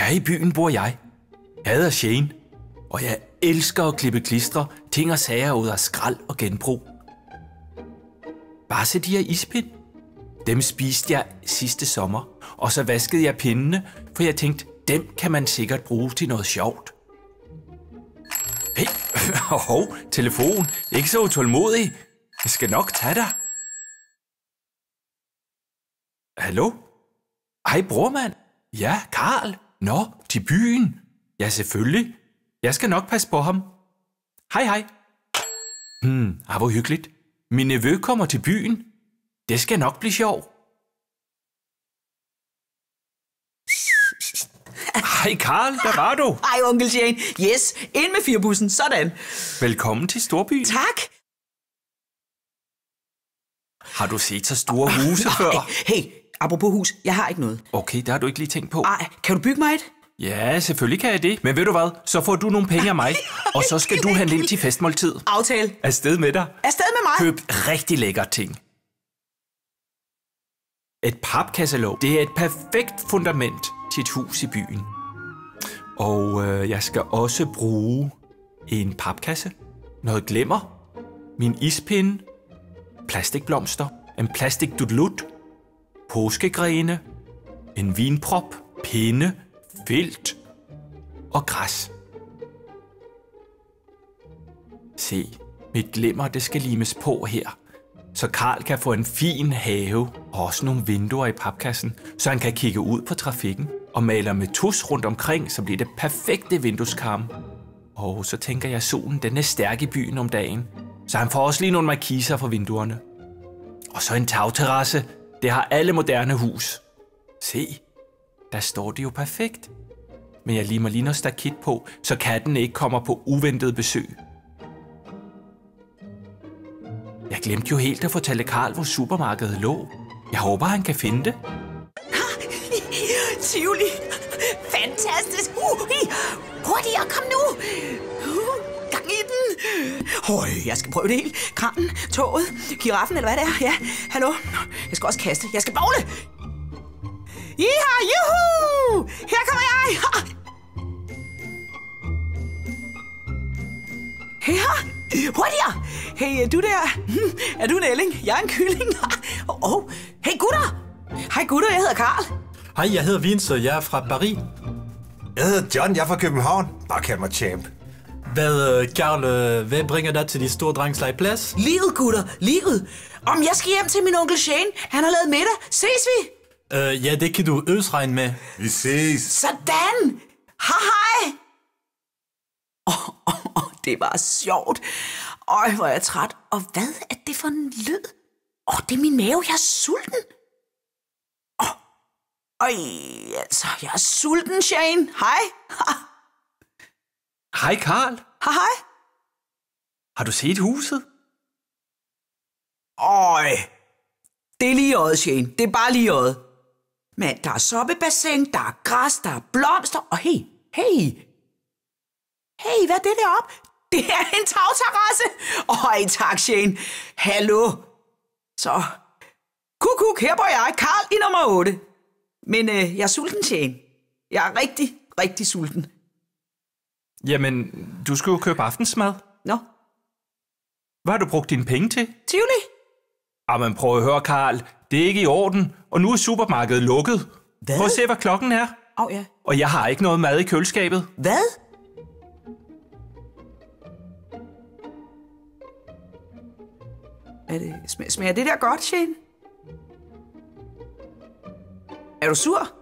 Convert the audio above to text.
Her i byen bor jeg. Jeg hedder Shane, og jeg elsker at klippe klistre, ting og sager ud af skrald og genbrug. Bare se de her ispind. Dem spiste jeg sidste sommer, og så vaskede jeg pindene, for jeg tænkte, dem kan man sikkert bruge til noget sjovt. Hey, telefon. Ikke så utålmodig. Jeg skal nok tage dig. Hallo? Hej, brormand. Ja, Karl. Nå, til byen. Ja, selvfølgelig. Jeg skal nok passe på ham. Hej. Hvor hyggeligt. Min nevø kommer til byen. Det skal nok blive sjov. Hej Karl, der var du. Hej onkel Shane. Yes, ind med firbussen. Sådan. Velkommen til storbyen. Tak. Har du set så store huse før? Hey, apropos hus, jeg har ikke noget. Okay, der har du ikke lige tænkt på. Ej, kan du bygge mig et? Ja, selvfølgelig kan jeg det. Men ved du hvad? Så får du nogle penge af mig, og så skal du handle ind til festmåltid. Aftale. Afsted med dig. Afsted med mig. Køb rigtig lækker ting. Et papkasselåg, det er et perfekt fundament til et hus i byen. Og jeg skal også bruge en papkasse, noget glimmer, min ispinde, plastikblomster, en plastikdudlut, påskegrene, en vinprop, pinde, filt og græs. Se, mit glimmer, det skal limes på her, så Karl kan få en fin have og også nogle vinduer i papkassen, så han kan kigge ud på trafikken og maler med tus rundt omkring, så bliver det perfekte vindueskarm. Og så tænker jeg, at solen den er stærk i byen om dagen, så han får også lige nogle markiser for vinduerne. Og så en tagterrasse, det har alle moderne hus. Se, der står det jo perfekt. Men jeg limer lige noget stakit på, så katten ikke kommer på uventet besøg. Jeg glemte jo helt at fortælle Karl, hvor supermarkedet lå. Jeg håber, han kan finde det. Tivoli. Fantastisk. Hurtigere, kom nu. Gang i den. Jeg skal prøve det hele. Kranen, toget, giraffen, eller hvad det er. Ja, hallo. Jeg skal også kaste. Jeg skal bogle. Jiha, juhu! Her kommer jeg. Her. Hurtigere! Hey, du der. Er du en ælling? Jeg er en kylling. Hey gutter! Hej gutter, jeg hedder Karl. Hej, jeg hedder Vince, og jeg er fra Paris. Jeg hedder John, jeg er fra København. Bare kald mig champ. Karl, hvad bringer dig til de store drengs legeplads? Livet, gutter, livet. Om jeg skal hjem til min onkel Shane. Han har lavet middag. Ses vi? Ja, det kan du øsregne med. Vi ses. Sådan. Hej. Det var sjovt. Hvor er jeg træt. Og hvad er det for en lyd? Det er min mave. Jeg er sulten. Altså, jeg er sulten, Shane. Hej. Hej, Karl. Hej. Har du set huset? Det er lige øjet, Shane. Det er bare lige øjet. Men der er soppebassin, der er græs, der er blomster, og hey, hvad er det deroppe? Det er en tagterrasse. Tak, Shane. Hallo. Så, kuk, her bor jeg, Karl i nummer 8. Men jeg er sulten, Shane. Jeg er rigtig, rigtig sulten. Jamen, du skal jo købe aftensmad. Nå. Hvad har du brugt dine penge til? Tivoli. Men prøv at høre, Karl. Det er ikke i orden, og nu er supermarkedet lukket. Hvad? Prøv at se, hvad klokken er. Ja. Og jeg har ikke noget mad i køleskabet. Hvad? Smager det der godt, Shane? Er du sur?